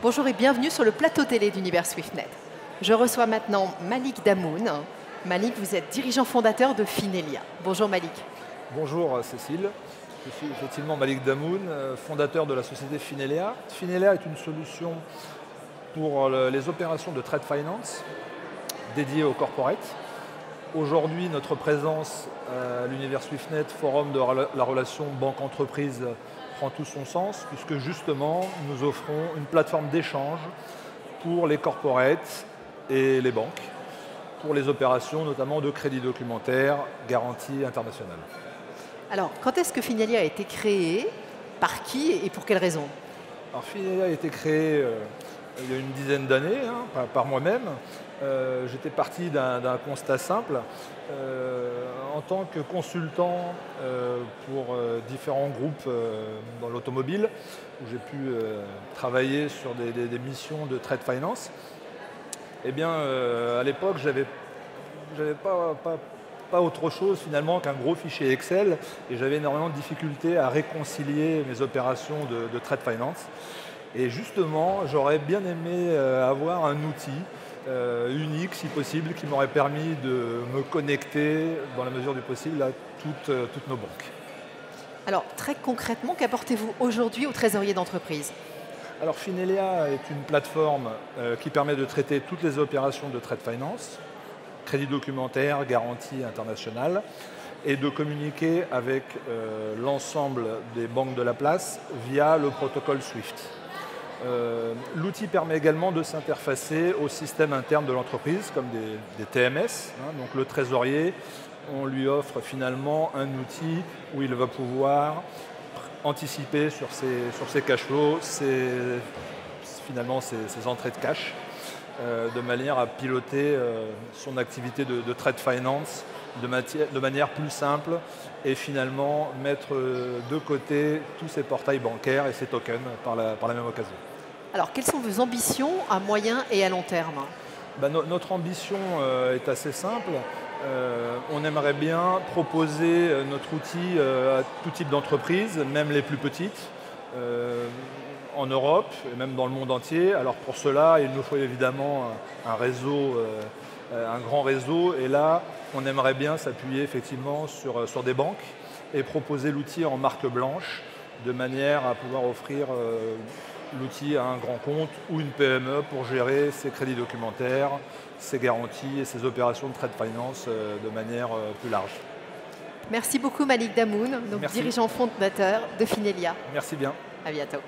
Bonjour et bienvenue sur le plateau télé d'Univers SwiftNet. Je reçois maintenant Malik Damoun. Malik, vous êtes dirigeant fondateur de Finelia. Bonjour Malik. Bonjour Cécile, je suis effectivement Malik Damoun, fondateur de la société Finelia. Finelia est une solution pour les opérations de trade finance dédiées aux corporates. Aujourd'hui, notre présence à l'Univers SwiftNet, forum de la relation banque-entreprise, prend tout son sens, puisque justement, nous offrons une plateforme d'échange pour les corporates et les banques, pour les opérations notamment de crédit documentaire, garantie internationale. Alors, quand est-ce que Finelia a été créé? Par qui et pour quelles raisons? Alors, Finelia a été créé il y a une dizaine d'années, par moi-même. J'étais parti d'un constat simple. En tant que consultant pour différents groupes dans l'automobile, où j'ai pu travailler sur des missions de trade finance, eh bien, à l'époque, j'avais pas autre chose finalement qu'un gros fichier Excel, et j'avais énormément de difficultés à réconcilier mes opérations de trade finance. Et justement, j'aurais bien aimé avoir un outil unique, si possible, qui m'aurait permis de me connecter, dans la mesure du possible, à toutes nos banques. Alors, très concrètement, qu'apportez-vous aujourd'hui aux trésoriers d'entreprise? Alors, Finelia est une plateforme qui permet de traiter toutes les opérations de trade finance, crédit documentaire, garantie internationale, et de communiquer avec l'ensemble des banques de la place via le protocole SWIFT. L'outil permet également de s'interfacer au système interne de l'entreprise, comme des TMS. Donc le trésorier, on lui offre finalement un outil où il va pouvoir anticiper sur ses cash flows, finalement ses entrées de cash, de manière à piloter son activité de trade finance de manière plus simple, et finalement mettre de côté tous ces portails bancaires et ces tokens par la même occasion. Alors, quelles sont vos ambitions à moyen et à long terme? Notre ambition est assez simple. On aimerait bien proposer notre outil à tout type d'entreprise, même les plus petites, en Europe et même dans le monde entier. Alors pour cela, il nous faut évidemment un réseau, un grand réseau. Et là, on aimerait bien s'appuyer effectivement sur des banques et proposer l'outil en marque blanche, de manière à pouvoir offrir l'outil à un grand compte ou une PME pour gérer ses crédits documentaires, ses garanties et ses opérations de trade finance de manière plus large. Merci beaucoup Malik Damoun, donc dirigeant fondateur de Finelia. Merci bien. À bientôt.